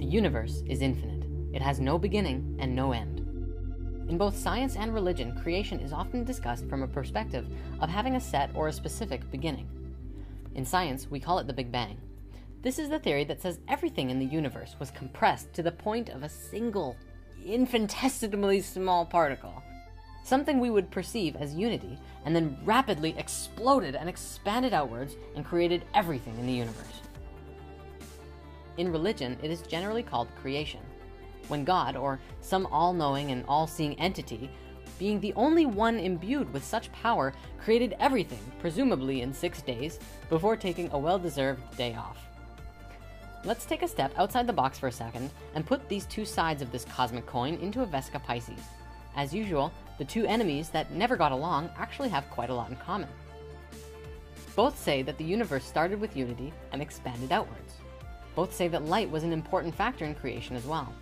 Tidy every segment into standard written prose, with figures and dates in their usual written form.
The universe is infinite. It has no beginning and no end. In both science and religion, creation is often discussed from a perspective of having a set or a specific beginning. In science, we call it the Big Bang. This is the theory that says everything in the universe was compressed to the point of a single, infinitesimally small particle. Something we would perceive as unity, and then rapidly exploded and expanded outwards and created everything in the universe. In religion, it is generally called creation, when God, or some all-knowing and all-seeing entity, being the only one imbued with such power, created everything, presumably in 6 days, before taking a well-deserved day off. Let's take a step outside the box for a second and put these two sides of this cosmic coin into a Vesica Pisces. As usual, the two enemies that never got along actually have quite a lot in common. Both say that the universe started with unity and expanded outwards. Both say that light was an important factor in creation as well.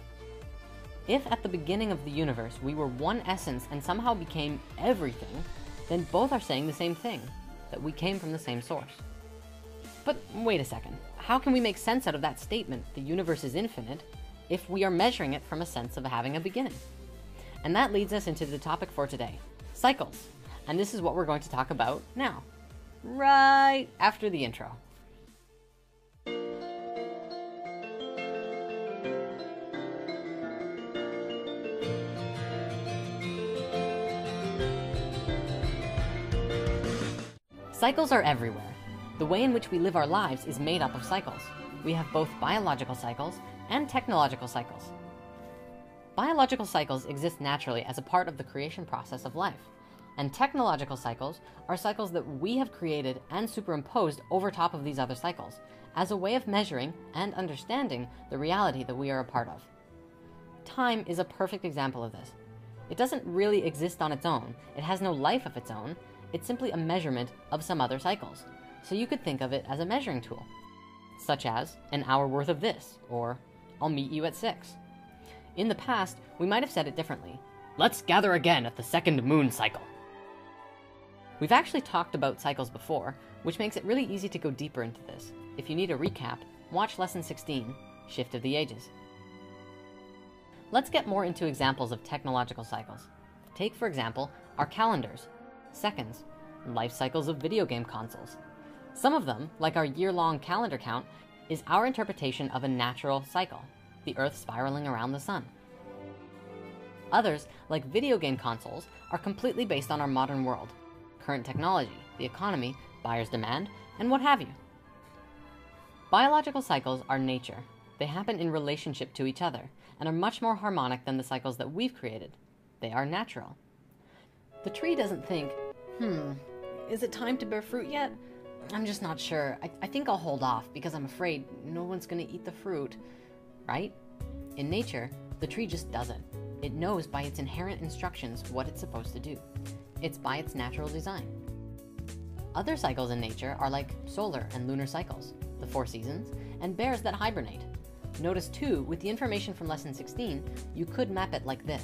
If at the beginning of the universe we were one essence and somehow became everything, then both are saying the same thing, that we came from the same source. But wait a second, how can we make sense out of that statement, the universe is infinite, if we are measuring it from a sense of having a beginning? And that leads us into the topic for today, cycles. And this is what we're going to talk about now, right after the intro. Cycles are everywhere. The way in which we live our lives is made up of cycles. We have both biological cycles and technological cycles. Biological cycles exist naturally as a part of the creation process of life, and technological cycles are cycles that we have created and superimposed over top of these other cycles as a way of measuring and understanding the reality that we are a part of. Time is a perfect example of this. It doesn't really exist on its own. It has no life of its own. It's simply a measurement of some other cycles. So you could think of it as a measuring tool, such as an hour worth of this, or I'll meet you at 6. In the past, we might have said it differently. Let's gather again at the second moon cycle. We've actually talked about cycles before, which makes it really easy to go deeper into this. If you need a recap, watch lesson 16, Shift of the Ages. Let's get more into examples of technological cycles. Take, for example, our calendars, seconds, life cycles of video game consoles. Some of them, like our year-long calendar count, is our interpretation of a natural cycle, the Earth spiraling around the sun. Others, like video game consoles, are completely based on our modern world, current technology, the economy, buyer's demand, and what have you. Biological cycles are nature. They happen in relationship to each other, and are much more harmonic than the cycles that we've created. They are natural. The tree doesn't think, is it time to bear fruit yet? I'm just not sure. I think I'll hold off because I'm afraid no one's gonna eat the fruit, right? In nature, the tree just doesn't. It knows by its inherent instructions what it's supposed to do. It's by its natural design. Other cycles in nature are like solar and lunar cycles, the 4 seasons, and bears that hibernate. Notice too, with the information from lesson 16, you could map it like this.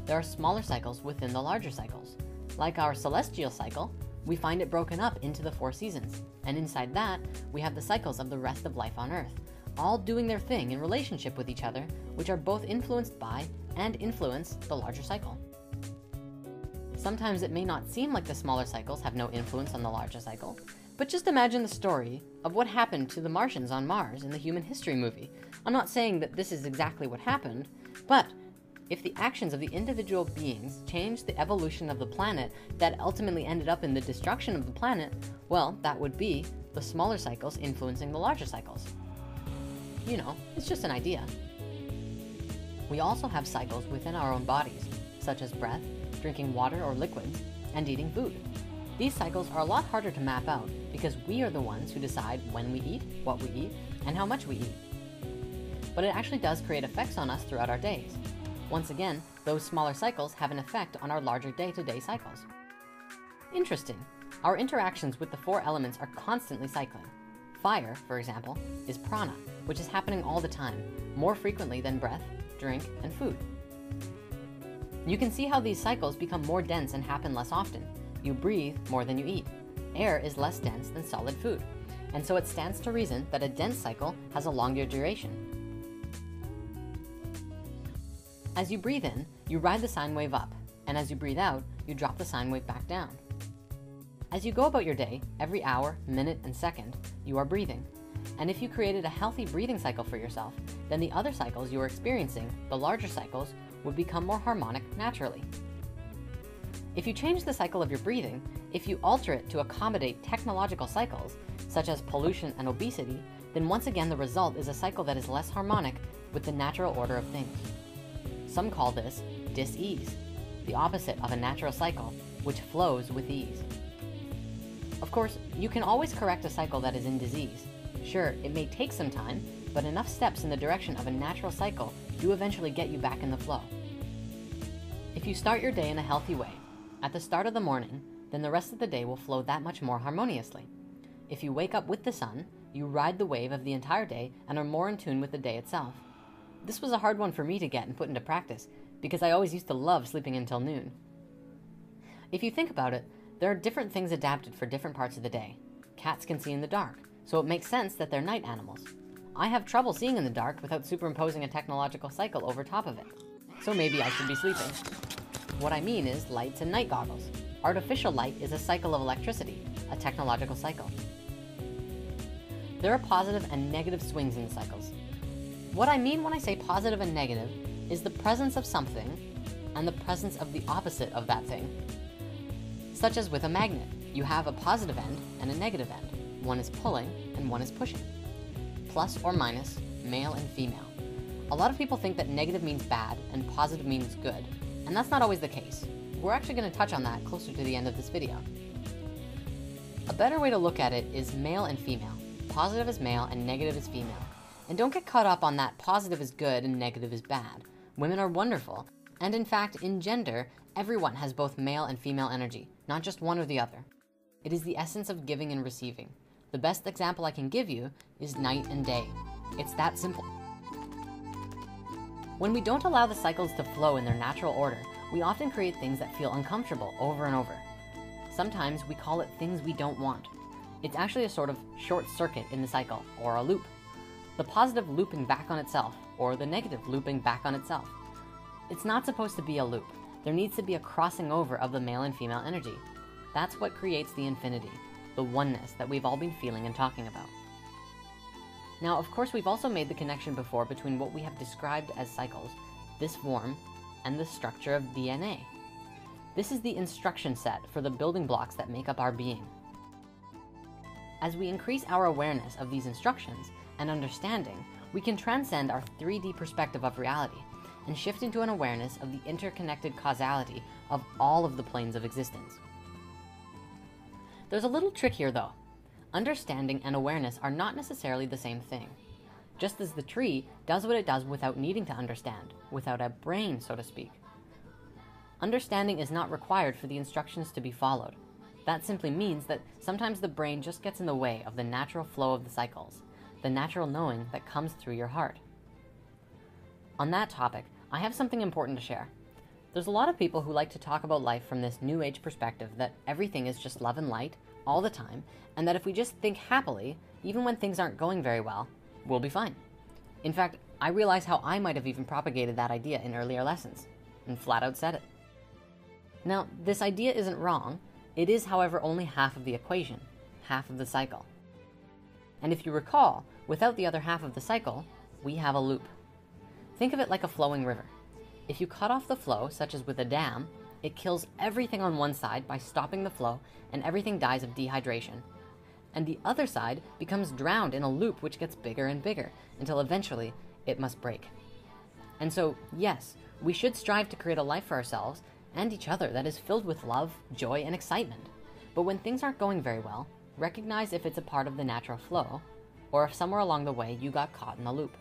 There are smaller cycles within the larger cycles. Like our celestial cycle, we find it broken up into the 4 seasons, and inside that, we have the cycles of the rest of life on Earth, all doing their thing in relationship with each other, which are both influenced by and influence the larger cycle. Sometimes it may not seem like the smaller cycles have no influence on the larger cycle, but just imagine the story of what happened to the Martians on Mars in the Human History movie. I'm not saying that this is exactly what happened, but if the actions of the individual beings changed the evolution of the planet that ultimately ended up in the destruction of the planet, well, that would be the smaller cycles influencing the larger cycles. You know, it's just an idea. We also have cycles within our own bodies, such as breath, drinking water or liquids, and eating food. These cycles are a lot harder to map out because we are the ones who decide when we eat, what we eat, and how much we eat. But it actually does create effects on us throughout our days. Once again, those smaller cycles have an effect on our larger day-to-day cycles. Interesting. Our interactions with the 4 elements are constantly cycling. Fire, for example, is prana, which is happening all the time, more frequently than breath, drink, and food. You can see how these cycles become more dense and happen less often. You breathe more than you eat. Air is less dense than solid food, and so it stands to reason that a dense cycle has a longer duration. As you breathe in, you ride the sine wave up, and as you breathe out, you drop the sine wave back down. As you go about your day, every hour, minute, and second, you are breathing. And if you created a healthy breathing cycle for yourself, then the other cycles you are experiencing, the larger cycles, would become more harmonic naturally. If you change the cycle of your breathing, if you alter it to accommodate technological cycles, such as pollution and obesity, then once again the result is a cycle that is less harmonic with the natural order of things. Some call this dis-ease, the opposite of a natural cycle, which flows with ease. Of course, you can always correct a cycle that is in disease. Sure, it may take some time, but enough steps in the direction of a natural cycle do eventually get you back in the flow. If you start your day in a healthy way, at the start of the morning, then the rest of the day will flow that much more harmoniously. If you wake up with the sun, you ride the wave of the entire day and are more in tune with the day itself. This was a hard one for me to get and put into practice, because I always used to love sleeping until noon. If you think about it, there are different things adapted for different parts of the day. Cats can see in the dark, so it makes sense that they're night animals. I have trouble seeing in the dark without superimposing a technological cycle over top of it, so maybe I should be sleeping. What I mean is lights and night goggles. Artificial light is a cycle of electricity, a technological cycle. There are positive and negative swings in the cycles. What I mean when I say positive and negative is the presence of something and the presence of the opposite of that thing. Such as with a magnet, you have a positive end and a negative end. One is pulling and one is pushing. Plus or minus, male and female. A lot of people think that negative means bad and positive means good, and that's not always the case. We're actually going to touch on that closer to the end of this video. A better way to look at it is male and female. Positive is male and negative is female. And don't get caught up on that positive is good and negative is bad. Women are wonderful. And in fact, in gender, everyone has both male and female energy, not just one or the other. It is the essence of giving and receiving. The best example I can give you is night and day. It's that simple. When we don't allow the cycles to flow in their natural order, we often create things that feel uncomfortable over and over. Sometimes we call it things we don't want. It's actually a sort of short circuit in the cycle, or a loop. The positive looping back on itself, or the negative looping back on itself. It's not supposed to be a loop. There needs to be a crossing over of the male and female energy. That's what creates the infinity, the oneness that we've all been feeling and talking about. Now, of course, we've also made the connection before between what we have described as cycles, this form, and the structure of DNA. This is the instruction set for the building blocks that make up our being. As we increase our awareness of these instructions and understanding, we can transcend our 3D perspective of reality and shift into an awareness of the interconnected causality of all of the planes of existence. There's a little trick here though. Understanding and awareness are not necessarily the same thing. Just as the tree does what it does without needing to understand, without a brain, so to speak. Understanding is not required for the instructions to be followed. That simply means that sometimes the brain just gets in the way of the natural flow of the cycles, the natural knowing that comes through your heart. On that topic, I have something important to share. There's a lot of people who like to talk about life from this new age perspective that everything is just love and light all the time, and that if we just think happily, even when things aren't going very well, we'll be fine. In fact, I realize how I might have even propagated that idea in earlier lessons, and flat out said it. Now, this idea isn't wrong. It is, however, only half of the equation, half of the cycle. And if you recall, without the other half of the cycle, we have a loop. Think of it like a flowing river. If you cut off the flow, such as with a dam, it kills everything on one side by stopping the flow, and everything dies of dehydration. And the other side becomes drowned in a loop which gets bigger and bigger, until eventually it must break. And so, yes, we should strive to create a life for ourselves and each other that is filled with love, joy, and excitement. But when things aren't going very well, recognize if it's a part of the natural flow, or if somewhere along the way you got caught in the loop.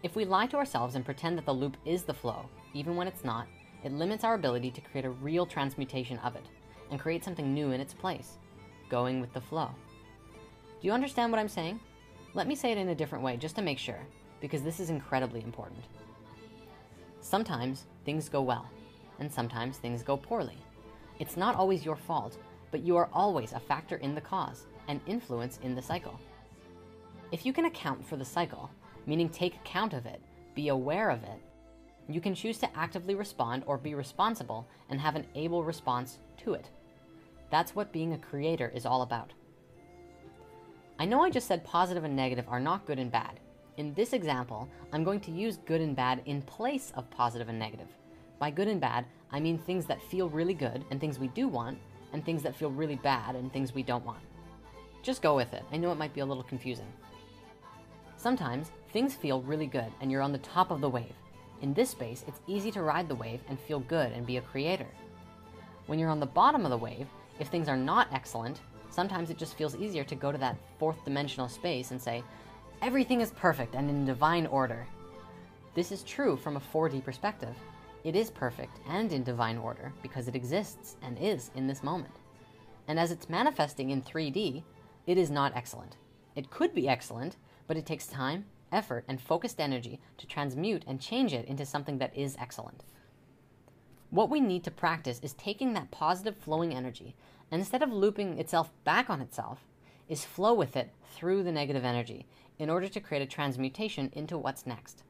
If we lie to ourselves and pretend that the loop is the flow, even when it's not, it limits our ability to create a real transmutation of it, and create something new in its place, going with the flow. Do you understand what I'm saying? Let me say it in a different way just to make sure, because this is incredibly important. Sometimes things go well, and sometimes things go poorly. It's not always your fault, but you are always a factor in the cause, and influence in the cycle. If you can account for the cycle, meaning take account of it, be aware of it, You can choose to actively respond or be responsible and have an able response to it. That's what being a creator is all about. I know I just said positive and negative are not good and bad. In this example, I'm going to use good and bad in place of positive and negative. By good and bad, I mean things that feel really good and things we do want, and things that feel really bad and things we don't want. Just go with it. I know it might be a little confusing. Sometimes things feel really good and you're on the top of the wave. In this space, it's easy to ride the wave and feel good and be a creator. When you're on the bottom of the wave, if things are not excellent, sometimes it just feels easier to go to that fourth dimensional space and say, everything is perfect and in divine order. This is true from a 4D perspective. It is perfect and in divine order because it exists and is in this moment. And as it's manifesting in 3D, it is not excellent. It could be excellent, but it takes time, effort, and focused energy to transmute and change it into something that is excellent. What we need to practice is taking that positive flowing energy, and instead of looping itself back on itself, is flow with it through the negative energy in order to create a transmutation into what's next.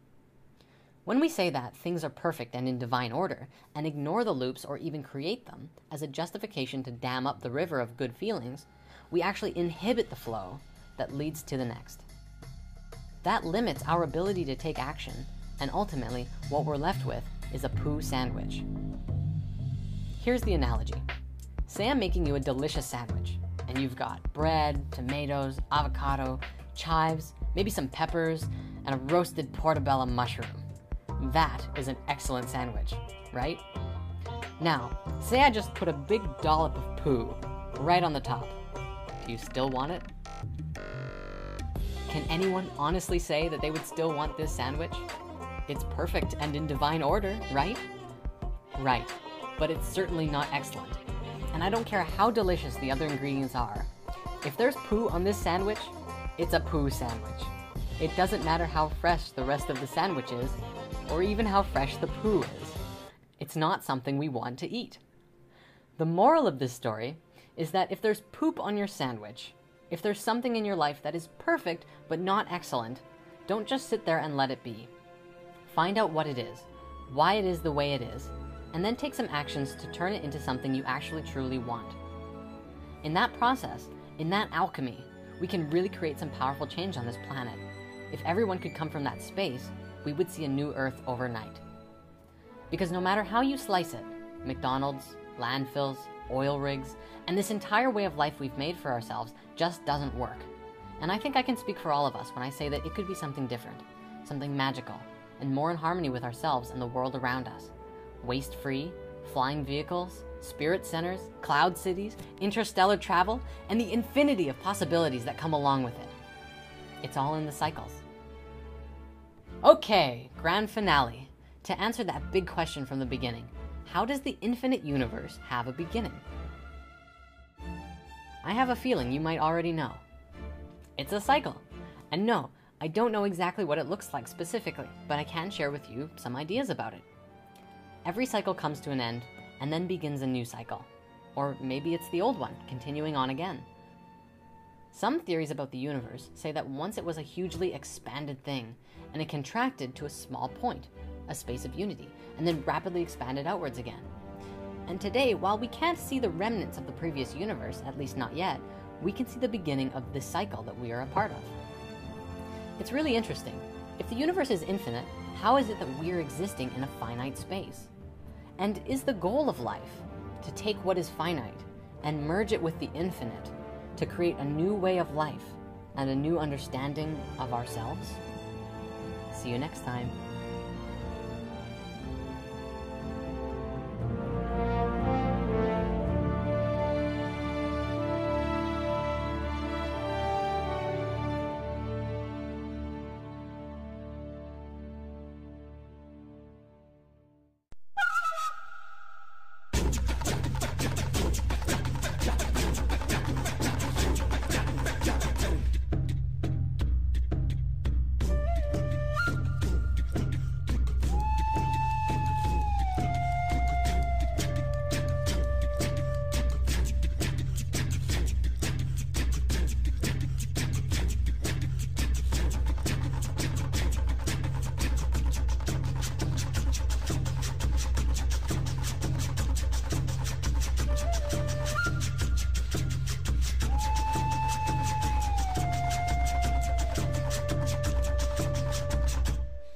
When we say that things are perfect and in divine order, and ignore the loops or even create them as a justification to dam up the river of good feelings, we actually inhibit the flow that leads to the next. That limits our ability to take action, and ultimately, what we're left with is a poo sandwich. Here's the analogy. Say I'm making you a delicious sandwich, and you've got bread, tomatoes, avocado, chives, maybe some peppers, and a roasted portobello mushroom. That is an excellent sandwich, right? Now, say I just put a big dollop of poo right on the top. Do you still want it? Can anyone honestly say that they would still want this sandwich? It's perfect and in divine order, right? Right, but it's certainly not excellent. And I don't care how delicious the other ingredients are. If there's poo on this sandwich, it's a poo sandwich. It doesn't matter how fresh the rest of the sandwich is, or even how fresh the poo is. It's not something we want to eat. The moral of this story is that if there's poop on your sandwich, if there's something in your life that is perfect but not excellent, don't just sit there and let it be. Find out what it is, why it is the way it is, and then take some actions to turn it into something you actually truly want. In that process, in that alchemy, we can really create some powerful change on this planet. If everyone could come from that space, we would see a new Earth overnight. Because no matter how you slice it, McDonald's, landfills, oil rigs, and this entire way of life we've made for ourselves just doesn't work. And I think I can speak for all of us when I say that it could be something different, something magical, and more in harmony with ourselves and the world around us. Waste-free, flying vehicles, spirit centers, cloud cities, interstellar travel, and the infinity of possibilities that come along with it. It's all in the cycles. Okay, grand finale. To answer that big question from the beginning, how does the infinite universe have a beginning? I have a feeling you might already know. It's a cycle. And no, I don't know exactly what it looks like specifically, but I can share with you some ideas about it. Every cycle comes to an end and then begins a new cycle. Or maybe it's the old one, continuing on again. Some theories about the universe say that once it was a hugely expanded thing, and it contracted to a small point, a space of unity, and then rapidly expanded outwards again. And today, while we can't see the remnants of the previous universe, at least not yet, we can see the beginning of this cycle that we are a part of. It's really interesting. If the universe is infinite, how is it that we're existing in a finite space? And is the goal of life to take what is finite and merge it with the infinite to create a new way of life and a new understanding of ourselves? See you next time.